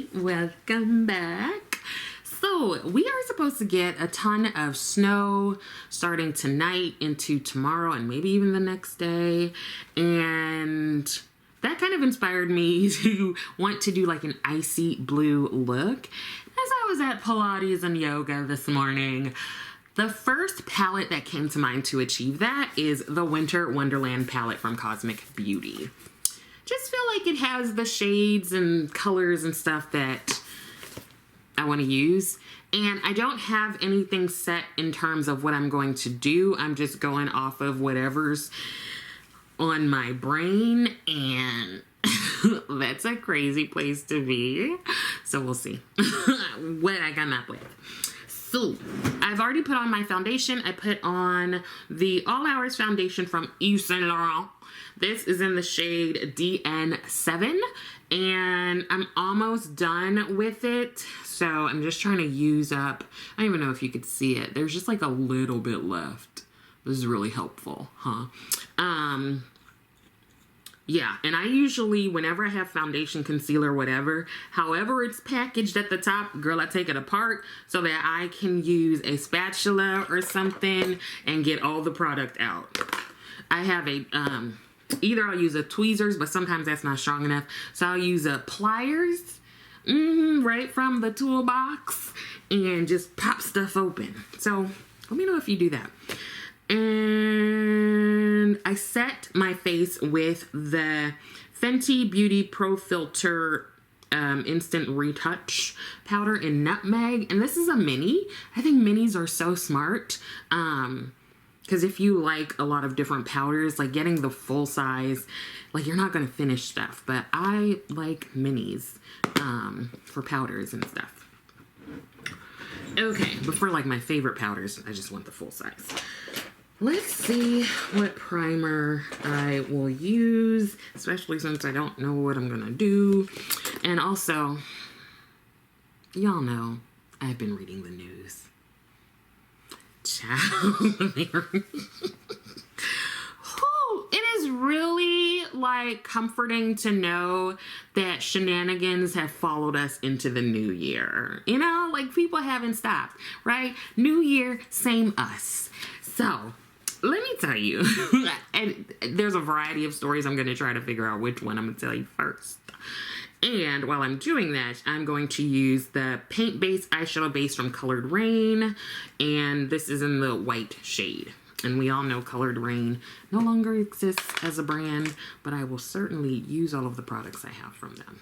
everybody, welcome back. So we are supposed to get a ton of snow starting tonight into tomorrow and maybe even the next day, and that kind of inspired me to want to do like an icy blue look. As I was at Pilates and yoga this morning, the first palette that came to mind to achieve that is the Winter Wonderland palette from Cosmic Beauty. Just feel like it has the shades and colors and stuff that I want to use. And I don't have anything set in terms of what I'm going to do. I'm just going off of whatever's on my brain, and that's a crazy place to be. So we'll see what I come up with. So I've already put on my foundation. I put on the All Hours foundation from Yves Saint Laurent. This is in the shade DN7, and I'm almost done with it. So I'm just trying to use up, I don't even know if you could see it. There's just like a little bit left. This is really helpful, huh? Yeah, and I usually, whenever I have foundation, concealer, whatever, however it's packaged at the top, girl, I take it apart so that I can use a spatula or something and get all the product out. I have a, either I'll use a tweezers, but sometimes that's not strong enough. So I'll use a pliers, right from the toolbox, and just pop stuff open. So let me know if you do that. And I set my face with the Fenty Beauty Pro Filter Instant Retouch powder in Nutmeg. And this is a mini. I think minis are so smart. Because if you like a lot of different powders, like getting the full size, like you're not going to finish stuff. But I like minis for powders and stuff. Okay, but for like my favorite powders, I just want the full size. Let's see what primer I will use, especially since I don't know what I'm going to do. And also, y'all know I've been reading the news. Child. It is really like comforting to know that shenanigans have followed us into the new year. You know, like people haven't stopped, right? New year, same us. So let me tell you, and there's a variety of stories. I'm going to try to figure out which one I'm going to tell you first. And while I'm doing that, I'm going to use the paint base eyeshadow base from Colored Rain. And this is in the white shade. And we all know Colored Rain no longer exists as a brand, but I will certainly use all of the products I have from them.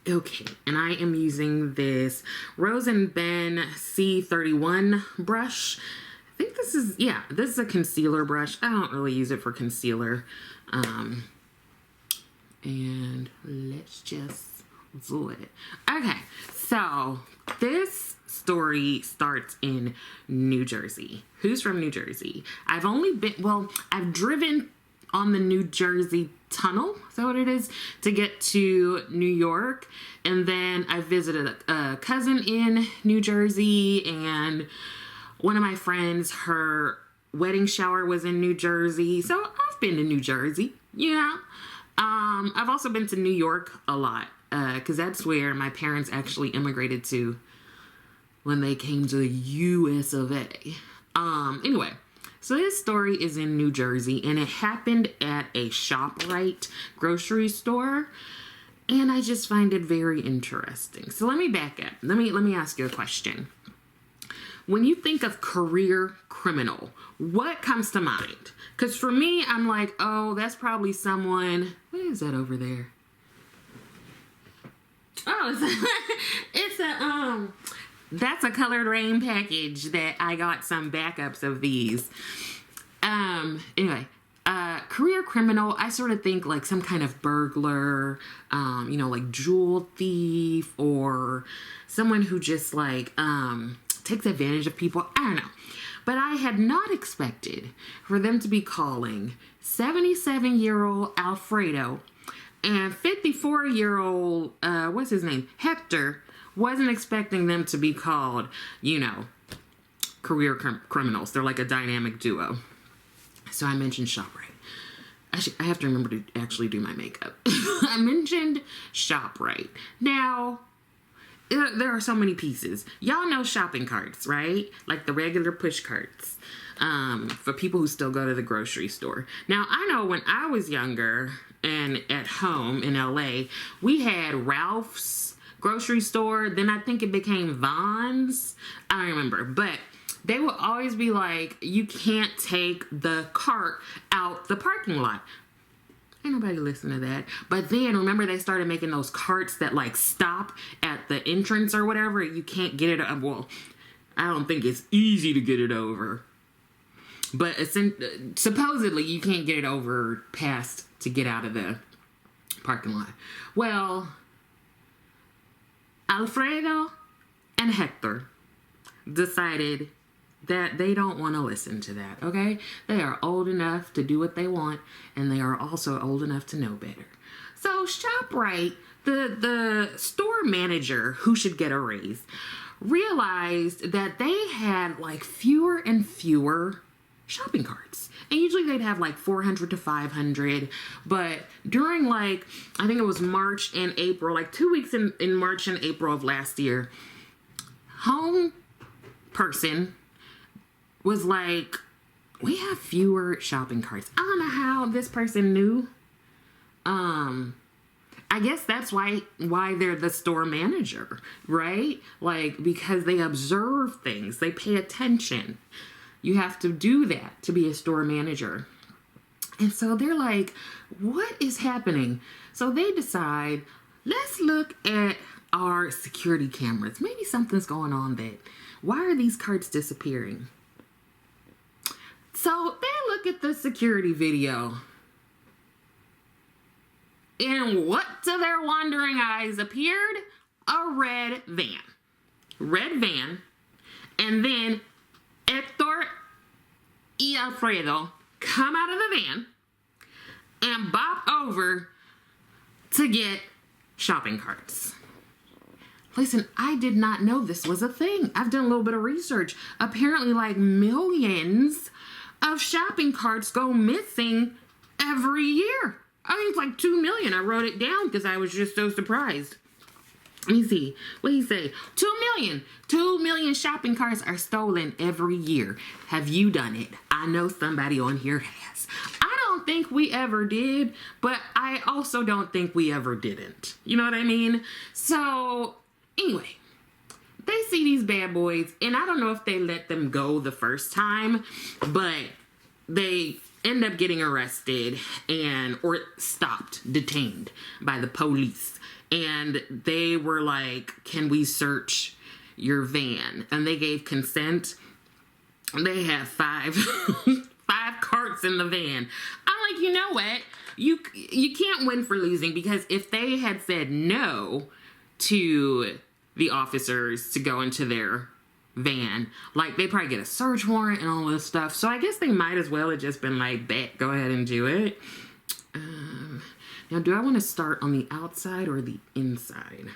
Okay, and I am using this Rose and Ben C31 brush. I think this is, yeah, this is a concealer brush. I don't really use it for concealer. And let's just do it. Okay, so this story starts in New Jersey. Who's from New Jersey? I've only been, well, I've driven on the New Jersey Tunnel, is that what it is, to get to New York. And then I visited a cousin in New Jersey, and one of my friends, her wedding shower was in New Jersey. So I've been to New Jersey, you know. I've also been to New York a lot, because that's where my parents actually immigrated to when they came to the US of A. Anyway, so this story is in New Jersey, and it happened at a ShopRite grocery store, and I just find it very interesting. So let me back up. Let me ask you a question. When you think of career criminal, what comes to mind? Because for me, I'm like, oh, that's probably someone, what is that over there? Oh, that's a Colored Rain package that I got some backups of these. Anyway, career criminal, I sort of think like some kind of burglar, you know, like jewel thief, or someone who just like, takes advantage of people. I don't know. But I had not expected for them to be calling 77-year-old Alfredo and 54-year-old, what's his name? Hector. Wasn't expecting them to be called, you know, career criminals. They're like a dynamic duo. So I mentioned ShopRite. I have to remember to actually do my makeup. I mentioned ShopRite. Now, there are so many pieces. Y'all know shopping carts, right? Like the regular push carts. For people who still go to the grocery store. Now, I know when I was younger and at home in LA, we had Ralph's grocery store. Then I think it became Vons. I don't remember. But they will always be like, you can't take the cart out the parking lot. Ain't nobody listen to that. But then, remember, they started making those carts that, like, stop at the entrance or whatever. You can't get it. Well, I don't think it's easy to get it over. But supposedly, you can't get it over past to get out of the parking lot. Well, Alfredo and Hector decided that they don't want to listen to that, okay? They are old enough to do what they want, and they are also old enough to know better. So ShopRite, the store manager who should get a raise, realized that they had like fewer and fewer shopping carts. And usually they'd have like 400 to 500, but during like, I think it was March and April, like 2 weeks in March and April of last year, home person was like, we have fewer shopping carts. I don't know how this person knew. I guess that's why they're the store manager, right? Like, because they observe things, they pay attention. You have to do that to be a store manager. And so they're like, what is happening? So they decide, let's look at our security cameras. Maybe something's going on that, why are these carts disappearing? So they look at the security video. And what to their wondering eyes appeared? A red van. Red van. And then Hector y Alfredo come out of the van and bop over to get shopping carts. Listen, I did not know this was a thing. I've done a little bit of research. Apparently, like, millions of shopping carts go missing every year. I think it's like 2 million. I wrote it down because I was just so surprised. Let me see. What did he say? 2 million. 2 million shopping carts are stolen every year. Have you done it? I know somebody on here has. I don't think we ever did, but I also don't think we ever didn't. You know what I mean? So, anyway, they see these bad boys, and I don't know if they let them go the first time, but they end up getting arrested or stopped, detained by the police. And they were like, can we search your van? And they gave consent. They have five carts in the van. I'm like, you know what? You can't win for losing, because if they had said no to the officers to go into their van, like, they probably get a search warrant and all this stuff. So I guess they might as well have just been like, bet, go ahead and do it. Now, do I want to start on the outside or the inside?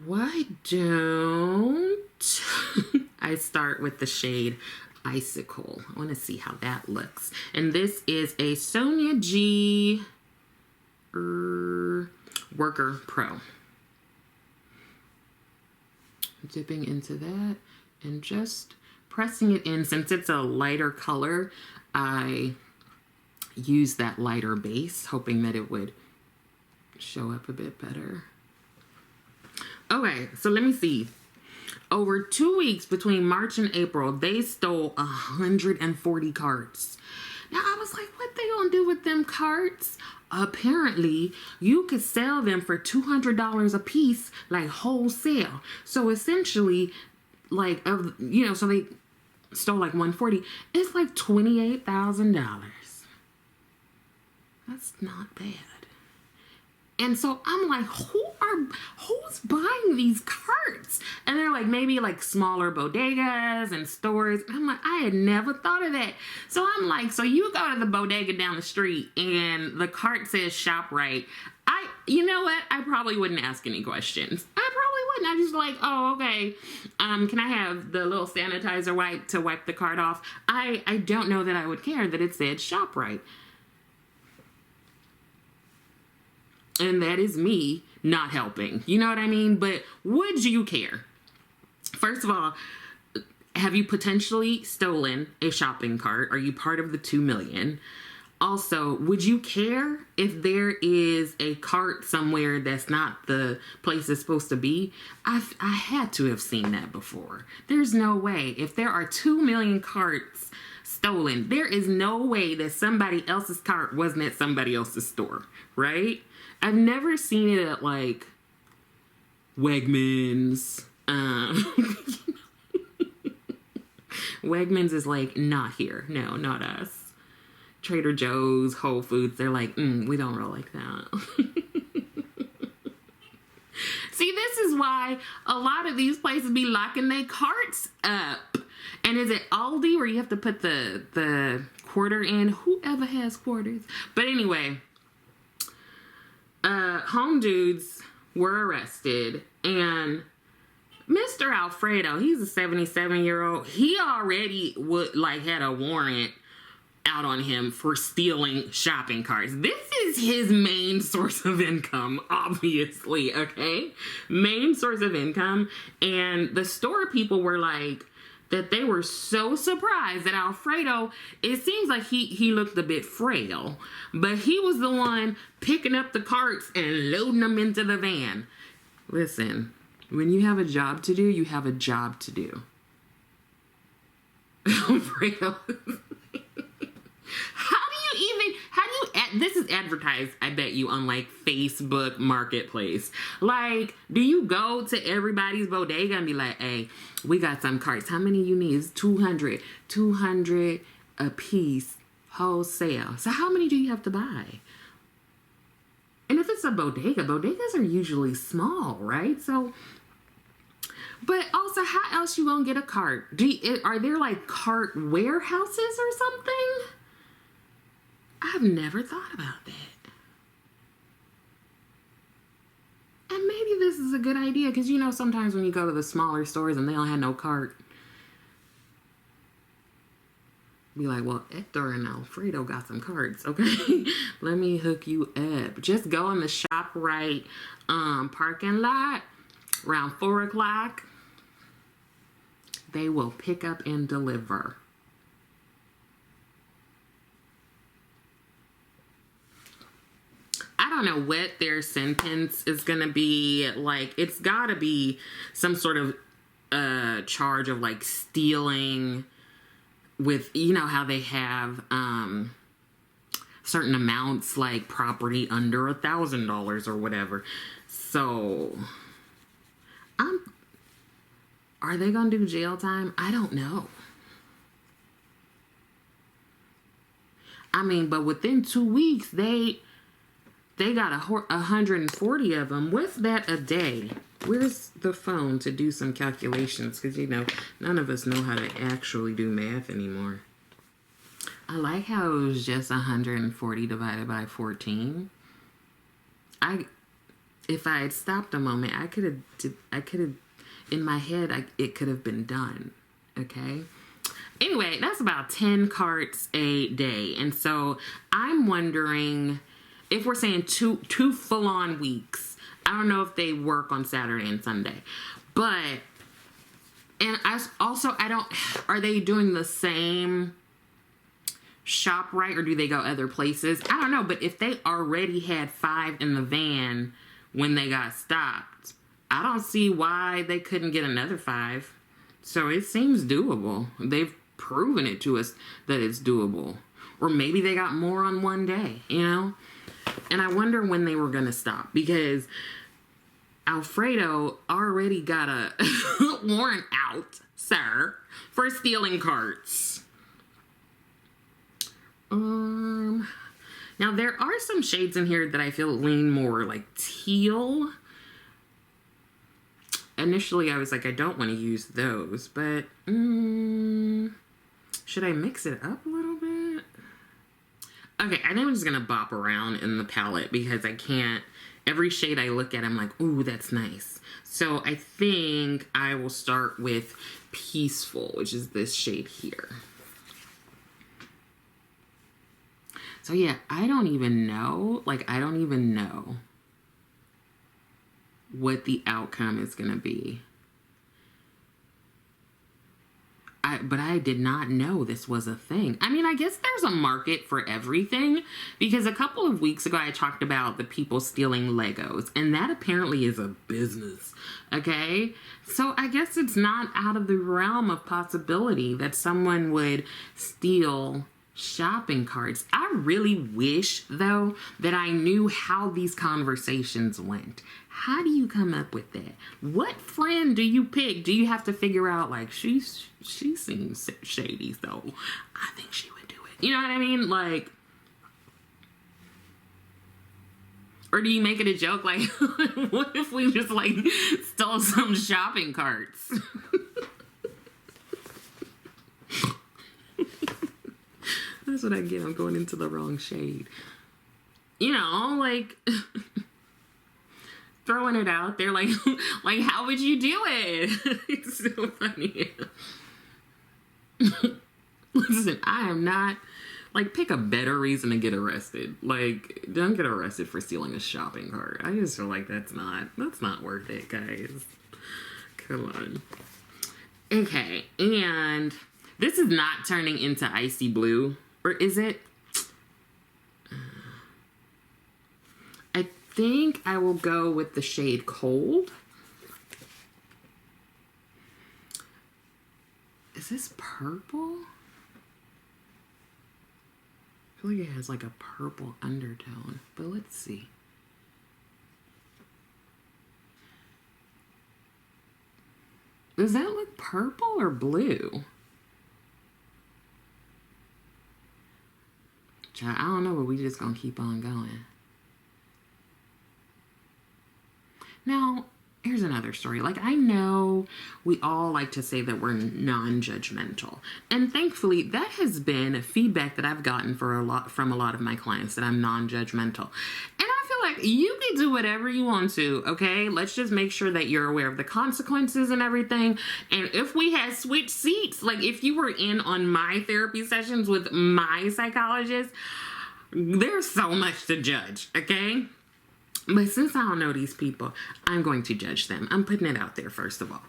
Why don't I start with the shade Icicle? I want to see how that looks. And this is a Sonia G Worker Pro. Dipping into that and just pressing it in. Since it's a lighter color, I use that lighter base, hoping that it would show up a bit better. Okay, so let me see. Over 2 weeks between March and April, they stole 140 carts. Now, I was like, what they gonna do with them carts? Apparently, you could sell them for $200 a piece, like wholesale. So essentially, like, so they stole like 140. It's like $28,000. That's not bad. And so I'm like, who's buying these carts? And they're like, maybe like smaller bodegas and stores. And I'm like, I had never thought of that. So I'm like, so you go to the bodega down the street and the cart says ShopRite. You know what? I probably wouldn't ask any questions. I probably wouldn't. I just like, oh, okay. Can I have the little sanitizer wipe to wipe the cart off? I don't know that I would care that it said ShopRite. And that is me not helping. You know what I mean? But would you care? First of all, have you potentially stolen a shopping cart? Are you part of the 2 million? Also, would you care if there is a cart somewhere that's not the place it's supposed to be? I had to have seen that before. There's no way. If there are 2 million carts stolen, there is no way that somebody else's cart wasn't at somebody else's store, right? I've never seen it at, like, Wegmans. Wegmans is like, not here. No, not us. Trader Joe's, Whole Foods, they're like, we don't roll like that. See, this is why a lot of these places be locking their carts up. And is it Aldi where you have to put the quarter in? Whoever has quarters. But anyway, home dudes were arrested, and Mr. Alfredo, he's a 77-year-old. He already had a warrant out on him for stealing shopping carts. This is his main source of income, obviously, okay? Main source of income. And the store people were like, that they were so surprised that Alfredo, it seems like he looked a bit frail, but he was the one picking up the carts and loading them into the van. Listen, when you have a job to do, you have a job to do. Alfredo. This is advertised, I bet you, on like Facebook Marketplace. Like, do you go to everybody's bodega and be like, hey, we got some carts. How many you need? It's 200. 200 a piece wholesale. So how many do you have to buy? And if it's a bodega, bodegas are usually small, right? So, but also, how else you gonna get a cart? Are there like cart warehouses or something? I've never thought about that. And maybe this is a good idea, because you know sometimes when you go to the smaller stores and they don't have no cart, be like, well, Hector and Alfredo got some carts, okay? Let me hook you up. Just go in the ShopRite parking lot around 4 o'clock. They will pick up and deliver. I don't know what their sentence is going to be. Like, it's got to be some sort of charge of, like, stealing with, you know, how they have certain amounts, like property under $1,000 or whatever. So, are they going to do jail time? I don't know. I mean, but within 2 weeks, they got 140 of them. What's that a day? Where's the phone to do some calculations? Because, you know, none of us know how to actually do math anymore. I like how it was just 140 divided by 14. If I had stopped a moment, I could have, in my head, it could have been done. Okay? Anyway, that's about 10 carts a day. And so I'm wondering, if we're saying two full-on weeks, I don't know if they work on Saturday and Sunday, but, and are they doing the same ShopRite, or do they go other places? I don't know, but if they already had 5 in the van when they got stopped, I don't see why they couldn't get another 5. So it seems doable. They've proven it to us that it's doable. Or maybe they got more on one day, you know? And I wonder when they were going to stop, because Alfredo already got a warrant out, sir, for stealing carts. Now there are some shades in here that I feel lean more like teal. Initially I was like, I don't want to use those, but should I mix it up a little bit? Okay, I think I'm just going to bop around in the palette because I can't every shade I look at, I'm like, ooh, that's nice. So I think I will start with Peaceful, which is this shade here. So yeah, I don't even know, like, I don't even know what the outcome is gonna be. But I did not know this was a thing. I mean, I guess there's a market for everything, because a couple of weeks ago I talked about the people stealing Legos, and that apparently is a business, okay? So I guess it's not out of the realm of possibility that someone would steal shopping carts. I really wish, though, that I knew how these conversations went. How do you come up with that? What friend do you pick? Do you have to figure out, like, she seems shady, so I think she would do it. You know what I mean? Like, or do you make it a joke, like, what if we just, like, stole some shopping carts? That's what I get. I'm going into the wrong shade. You know, like, throwing it out there, like, how would you do it? It's so funny. Listen, I am not, like, pick a better reason to get arrested. Like, don't get arrested for stealing a shopping cart. I just feel like that's not worth it, guys. Come on. Okay, and this is not turning into icy blue. Or is it? I think I will go with the shade Cold. Is this purple? I feel like it has like a purple undertone, but let's see. Does that look purple or blue? I don't know, but we just gonna keep on going. Now, here's another story. Like, I know we all like to say that we're non-judgmental. And thankfully, that has been feedback that I've gotten from a lot of my clients, that I'm non-judgmental. And I feel like you can do whatever you want to, okay? Let's just make sure that you're aware of the consequences and everything. And if we had switched seats, like if you were in on my therapy sessions with my psychologist, there's so much to judge, okay? But since I don't know these people, I'm going to judge them. I'm putting it out there, first of all.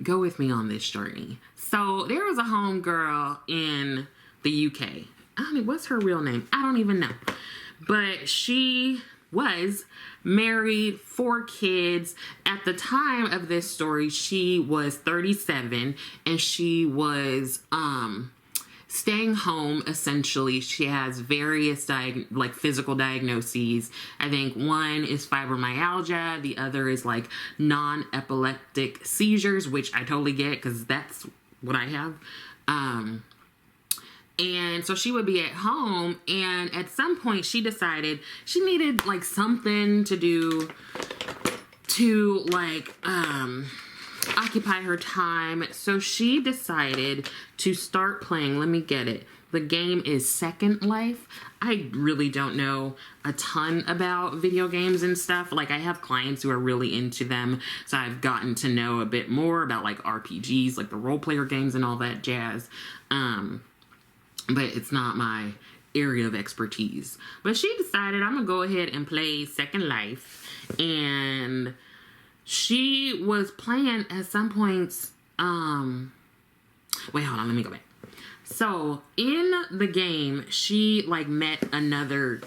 Go with me on this journey. So there was a homegirl in the UK. I don't know, what's her real name? I don't even know. But she was married, 4 kids. At the time of this story, she was 37, and she was staying home, essentially. She has various like physical diagnoses. I think one is fibromyalgia, the other is like non-epileptic seizures, which I totally get because that's what I have. And so she would be at home, and at some point she decided she needed like something to do to like occupy her time. So she decided to start playing, let me get it. The game is Second Life. I really don't know a ton about video games and stuff. Like, I have clients who are really into them, so I've gotten to know a bit more about like RPGs, like the role player games and all that jazz. But it's not my area of expertise. But she decided, I'm gonna go ahead and play Second Life. And she was playing at some points, wait, hold on, let me go back. So in the game, she like met another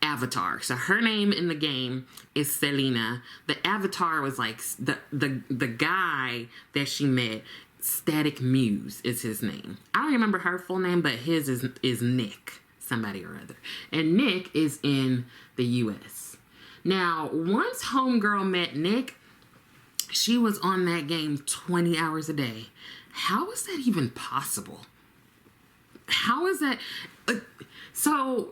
avatar. So her name in the game is Selena. The avatar was like the guy that she met. Static Muse is his name. I don't remember her full name, but his is Nick, somebody or other. And Nick is in the US. Now, once homegirl met Nick, she was on that game 20 hours a day. How is that even possible? How is that? So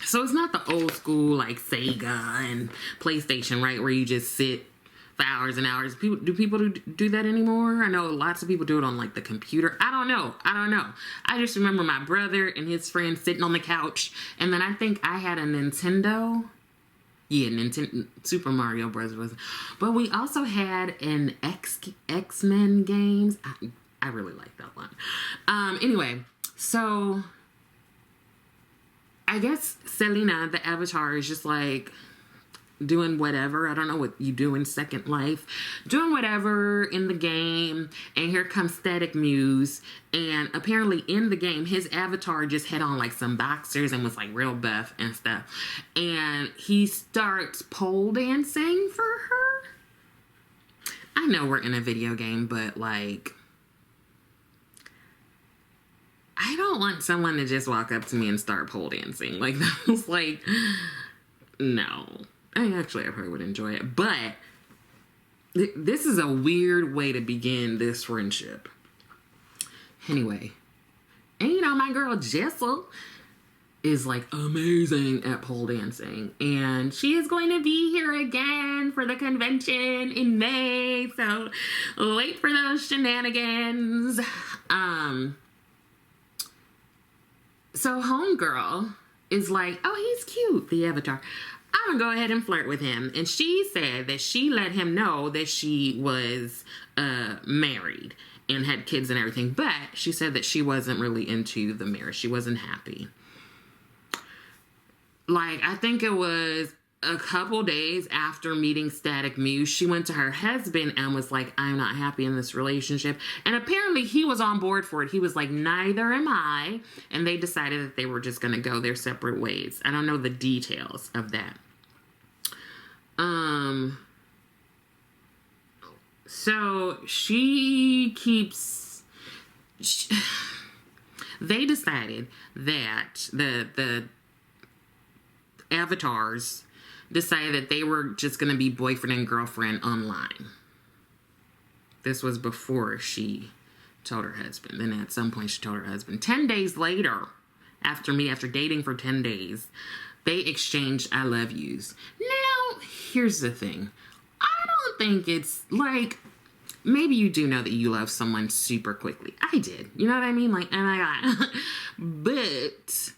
it's not the old school like Sega and PlayStation, right? Where you just sit for hours and hours. Do people do that anymore? I know lots of people do it on like the computer. I don't know. I just remember my brother and his friend sitting on the couch. And then I think I had a Nintendo. Yeah, Nintendo Super Mario Bros. Was. But we also had an X-Men games. I really like that one. Anyway, so I guess Selena, the avatar, is just like doing whatever. I don't know what you do in Second Life. Doing whatever in the game. And here comes Static Muse. And apparently in the game, his avatar just had on like some boxers and was like real buff and stuff. And he starts pole dancing for her. I know we're in a video game, but like, I don't want someone to just walk up to me and start pole dancing. Like, that was like, no. I probably would enjoy it. But this is a weird way to begin this friendship. Anyway. And you know, my girl Jessel is like amazing at pole dancing. And she is going to be here again for the convention in May. So wait for those shenanigans. So homegirl is like, oh, he's cute, the avatar. I'm gonna go ahead and flirt with him. And she said that she let him know that she was married and had kids and everything. But she said that she wasn't really into the marriage. She wasn't happy. Like, I think it was a couple days after meeting Static Muse, she went to her husband and was like, I'm not happy in this relationship. And apparently he was on board for it. He was like, neither am I. And they decided that they were just going to go their separate ways. I don't know the details of that. So they decided that the avatars decided that they were just going to be boyfriend and girlfriend online. This was before she told her husband. Then at some point she told her husband. 10 days later, after dating for 10 days, they exchanged I love yous. Now, here's the thing. I don't think it's like, maybe you do know that you love someone super quickly. I did. You know what I mean? Like, oh my God. But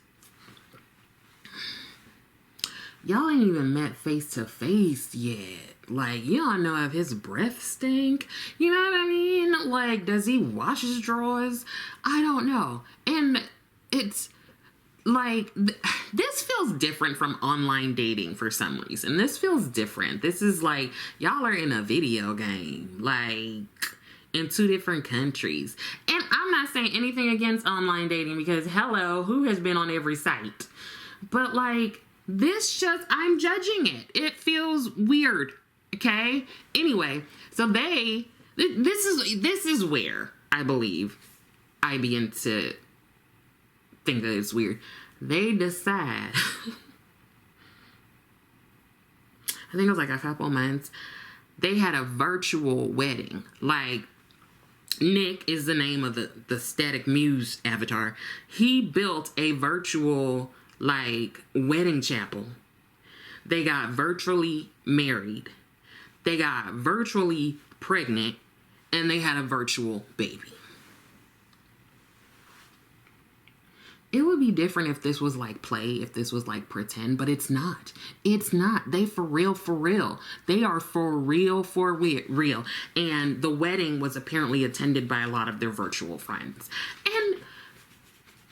y'all ain't even met face to face yet. Like, you don't know if his breath stink. You know what I mean? Like, does he wash his drawers? I don't know. And it's like, this feels different from online dating for some reason. This feels different. This is like, y'all are in a video game. Like, in 2 different countries. And I'm not saying anything against online dating because, hello, who has been on every site? But like, this just, I'm judging it. It feels weird. Okay? Anyway, so this is where I believe I begin to think that it's weird. They decide, I think it was like a couple months, they had a virtual wedding. Like, Nick is the name of the Static Muse avatar. He built a virtual like wedding chapel. They got virtually married. They got virtually pregnant, and they had a virtual baby. It would be different if this was like play, if this was like pretend, but it's not. It's not. They for real, for real. They are for real, for real. And the wedding was apparently attended by a lot of their virtual friends. And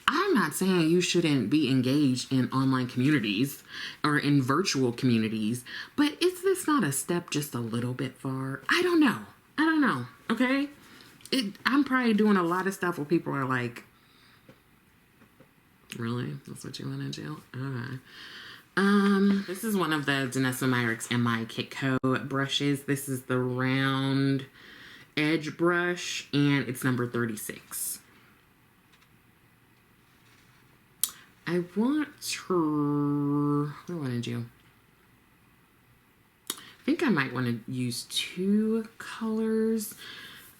I'm not saying you shouldn't be engaged in online communities or in virtual communities, but is this not a step just a little bit far? I don't know. Okay? I'm probably doing a lot of stuff where people are like, really? That's what you want to do? Okay. This is one of the Danessa Myricks and my Kitco brushes. This is the round edge brush, and it's number 36. I want to, what do I want to do? I think I might want to use 2 colors.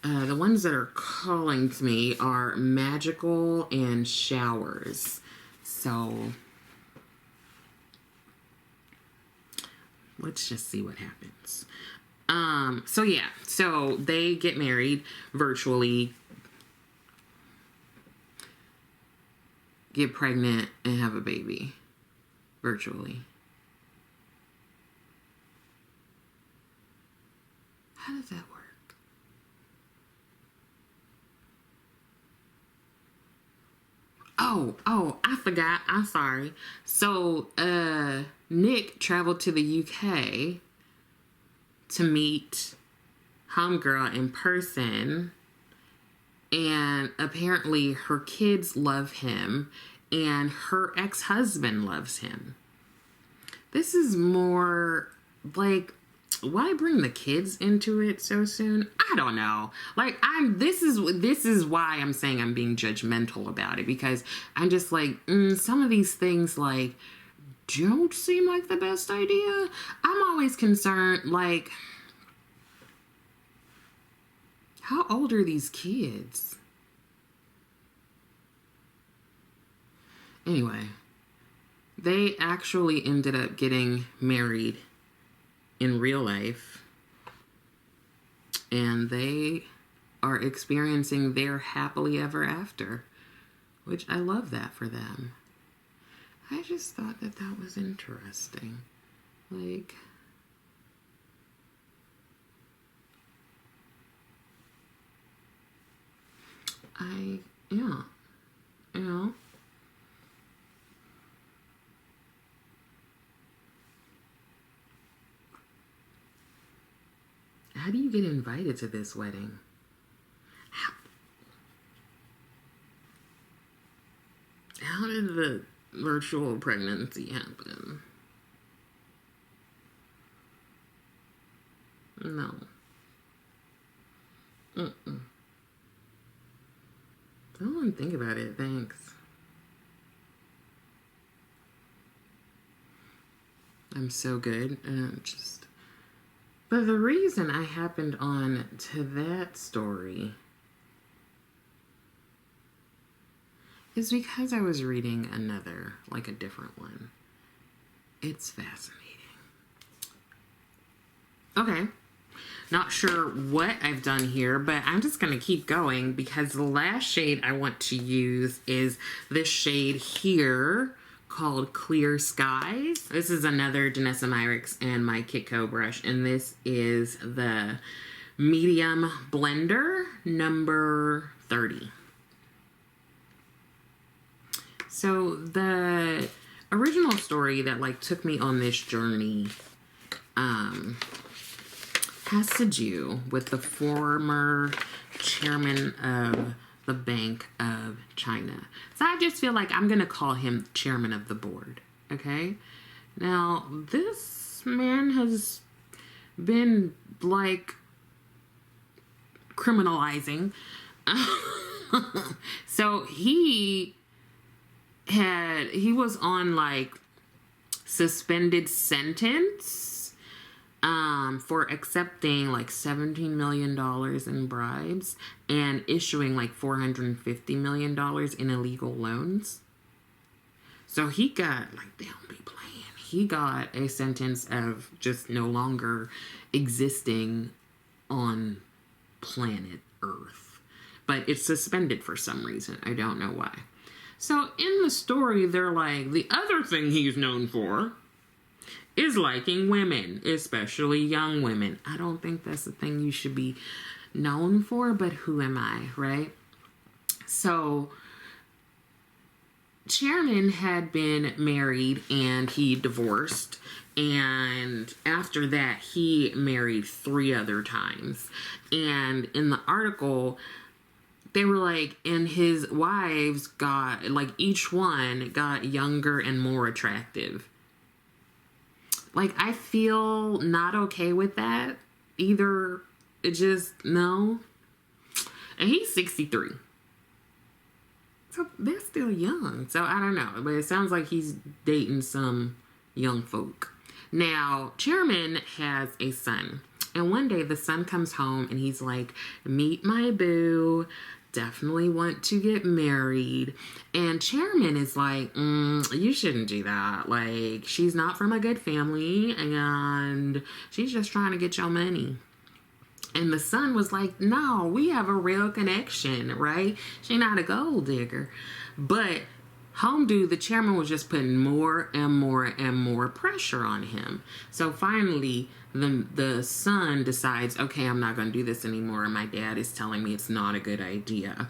The ones that are calling to me are Magical and Showers. So let's just see what happens. So yeah, so they get married virtually, get pregnant, and have a baby virtually. How does that work? Oh, I forgot. I'm sorry. So, Nick traveled to the UK to meet Homegirl in person, and apparently her kids love him, and her ex-husband loves him. This is more like, why bring the kids into it so soon? I don't know. Like, this is why I'm saying I'm being judgmental about it, because I'm just like, some of these things, like, don't seem like the best idea. I'm always concerned, like, how old are these kids? Anyway, they actually ended up getting married in real life, and they are experiencing their happily ever after, which I love that for them. I just thought that that was interesting. Like, yeah, you know. How do you get invited to this wedding? How did the virtual pregnancy happen? No. Don't even think about it, thanks. I'm so good. But the reason I happened on to that story is because I was reading another, like a different one. It's fascinating. Okay. Not sure what I've done here, but I'm just going to keep going because the last shade I want to use is this shade here called Clear Skies. This is another Danessa Myricks and my Kitco brush, and this is the medium blender number 30. So the original story that like took me on this journey has to do with the former chairman of the Bank of China. So I just feel like I'm going to call him chairman of the board, okay? Now, this man has been, like, criminalizing. So he was on, like, suspended sentence for accepting like $17 million in bribes and issuing like $450 million in illegal loans. So he got, like, they don't be playing. He got a sentence of just no longer existing on planet Earth. But it's suspended for some reason. I don't know why. So in the story, they're like, the other thing he's known for is liking women, especially young women. I don't think that's the thing you should be known for, but who am I, right? So, Chairman had been married and he divorced, and after that, he married 3 other times. And in the article, they were like, and his wives got, like, each one got younger and more attractive. Like, I feel not okay with that either. It just, no. And he's 63. So they're still young. So I don't know. But it sounds like he's dating some young folk. Now, Chairman has a son. And one day the son comes home and he's like, meet my boo. Definitely want to get married. And Chairman is like, you shouldn't do that. Like, she's not from a good family and she's just trying to get your money. And the son was like, no, we have a real connection, right? She not a gold digger. But home dude, the chairman, was just putting more and more and more pressure on him. So finally, the son decides, okay, I'm not going to do this anymore. My dad is telling me it's not a good idea.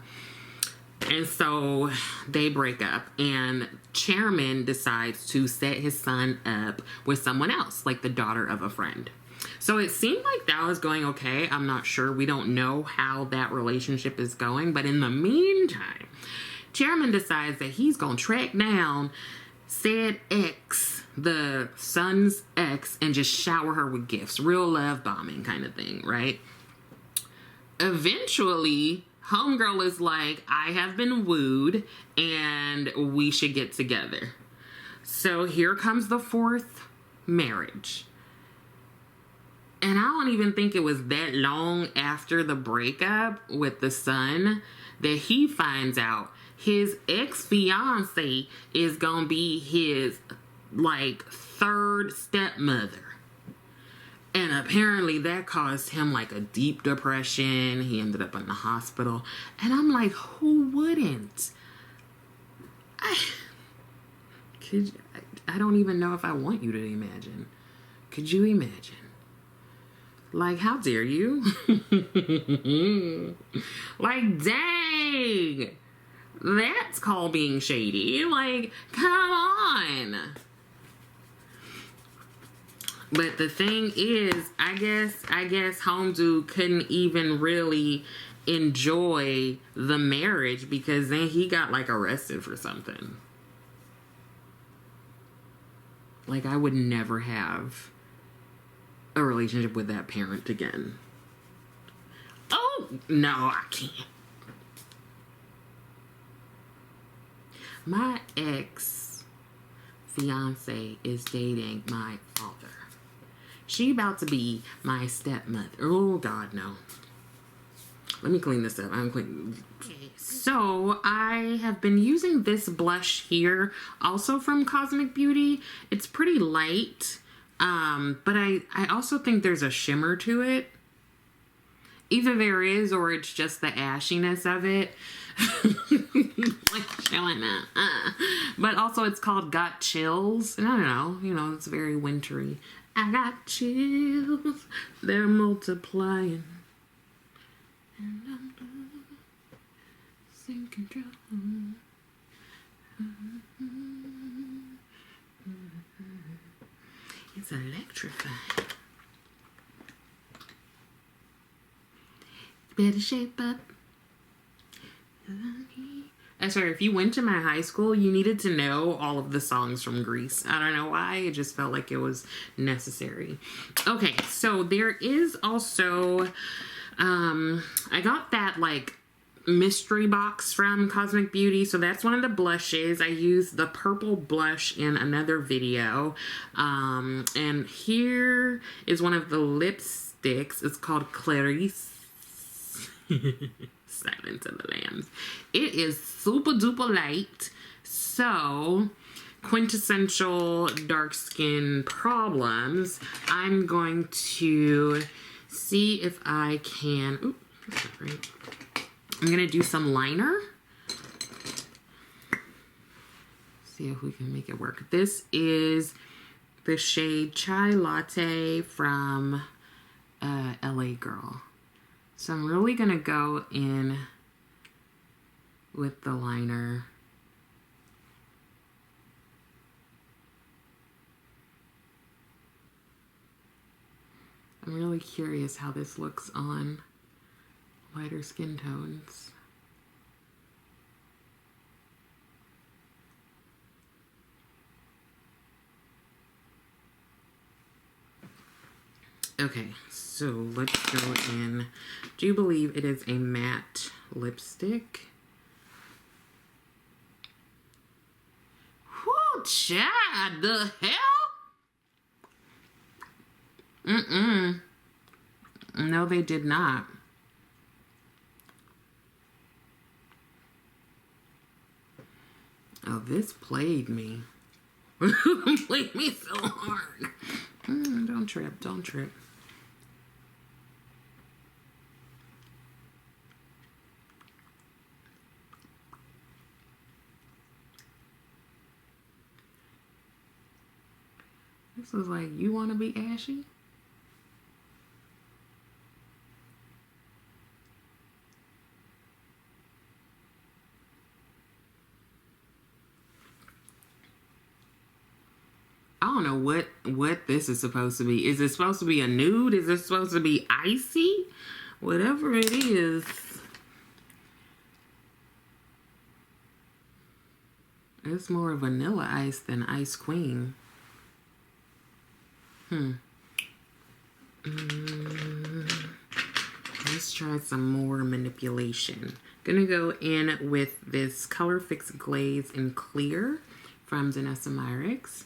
And so they break up, and Chairman decides to set his son up with someone else, like the daughter of a friend. So it seemed like that was going okay. I'm not sure. We don't know how that relationship is going. But in the meantime, Chairman decides that he's going to track down said ex, the son's ex, and just shower her with gifts. Real love bombing kind of thing, right? Eventually, homegirl is like, I have been wooed and we should get together. So here comes the fourth marriage. And I don't even think it was that long after the breakup with the son that he finds out his ex-fiance is gonna be his, like, third stepmother. And apparently that caused him, like, a deep depression. He ended up in the hospital. And I'm like, who wouldn't? I don't even know if I want you to imagine. Could you imagine? Like, how dare you? Like, dang. That's called being shady. Like, come on. But the thing is, I guess Home Dude couldn't even really enjoy the marriage because then he got, like, arrested for something. Like, I would never have a relationship with that parent again. Oh, no, I can't. My ex-fiance is dating my father. She about to be my stepmother. Oh, God, no. Let me clean this up. I'm cleaning. Okay, so I have been using this blush here, also from Cosmic Beauty. It's pretty light, but I also think there's a shimmer to it. Either there is, or it's just the ashiness of it. Like showing that. But also it's called Got Chills. And I don't know, it's very wintry. I got chills. They're multiplying. And I'm losing control. It's electrifying. Better shape up. I swear, if you went to my high school, you needed to know all of the songs from Grease. I don't know why. It just felt like it was necessary. Okay, so there is also, I got that, like, mystery box from Cosmic Beauty. So that's one of the blushes. I used the purple blush in another video. And here is one of the lipsticks. It's called Clarice. Silence of the Lambs. It is super duper light. So, quintessential dark skin problems. I'm going to see if I can. Ooh, that's not right. I'm going to do some liner. See if we can make it work. This is the shade Chai Latte from LA Girl. So I'm really going to go in with the liner. I'm really curious how this looks on lighter skin tones. Okay, so let's go in. Do you believe it is a matte lipstick? Whoo, Chad, the hell? No, they did not. Oh, this played me. Played me so hard. Don't trip, don't trip. This was like, you want to be ashy? know what this is supposed to be. Is it supposed to be a nude? Is it supposed to be icy? Whatever it is. It's more vanilla ice than ice queen. Let's try some more manipulation. Gonna go in with this Colorfix Glaze in Clear from Danessa Myricks.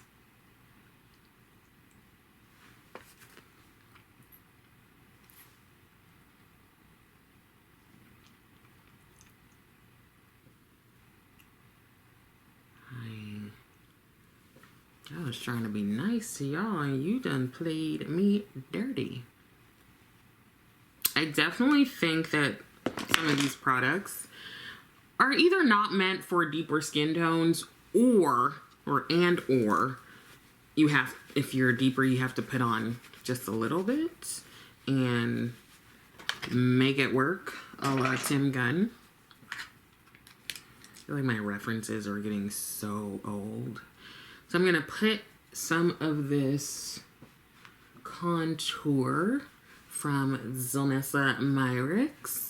I was trying to be nice to y'all and you done played me dirty. I definitely think that some of these products are either not meant for deeper skin tones or you have, if you're deeper, you have to put on just a little bit and make it work, a la Tim Gunn. I feel like my references are getting so old. So I'm gonna put some of this contour from Danessa Myricks.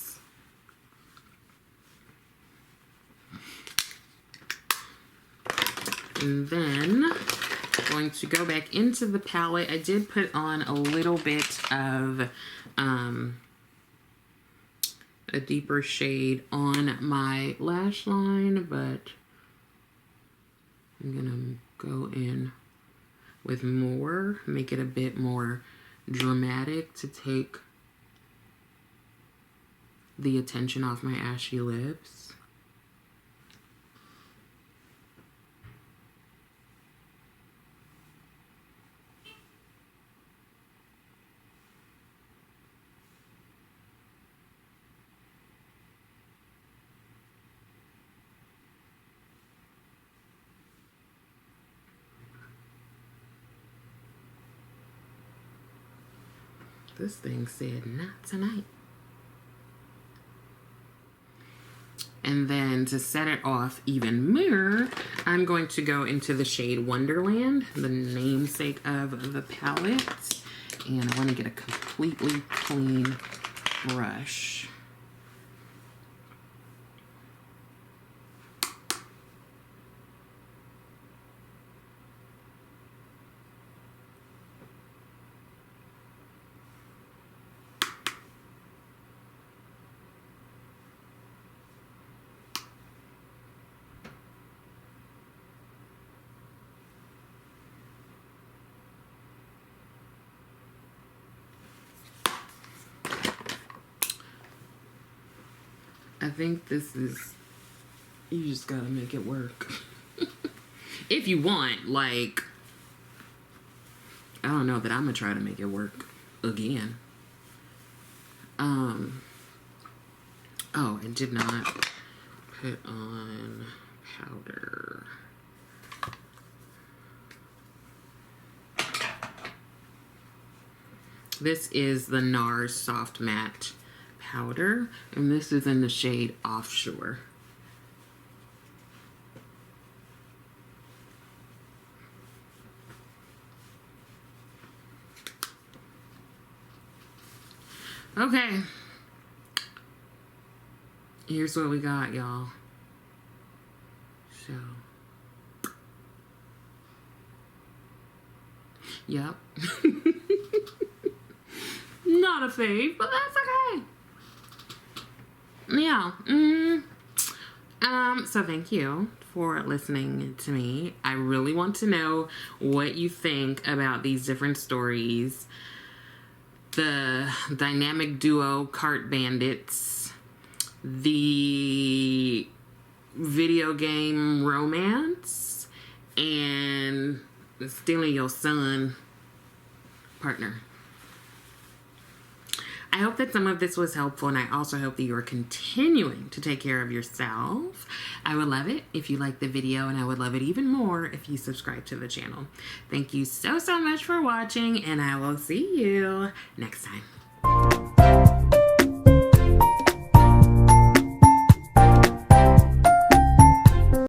And then going to go back into the palette. I did put on a little bit of a deeper shade on my lash line, but I'm gonna go in with more, make it a bit more dramatic to take the attention off my ashy lips. This thing said, not tonight. And then to set it off even more, I'm going to go into the shade Wonderland, the namesake of the palette. And I want to get a completely clean brush. I think this is, you just gotta make it work. If you want, like, I don't know that I'm gonna try to make it work again. Oh, I did not put on powder. This is the NARS Soft Matte Powder, and this is in the shade Offshore. Okay, here's what we got, y'all. So, yep. Not a fave, but that's okay. Yeah. So thank you for listening to me. I really want to know what you think about these different stories. The dynamic duo Cart Bandits, the video game romance, and the stealing your son partner. I hope that some of this was helpful, and I also hope that you are continuing to take care of yourself. I would love it if you liked the video, and I would love it even more if you subscribe to the channel. Thank you so much for watching, and I will see you next time.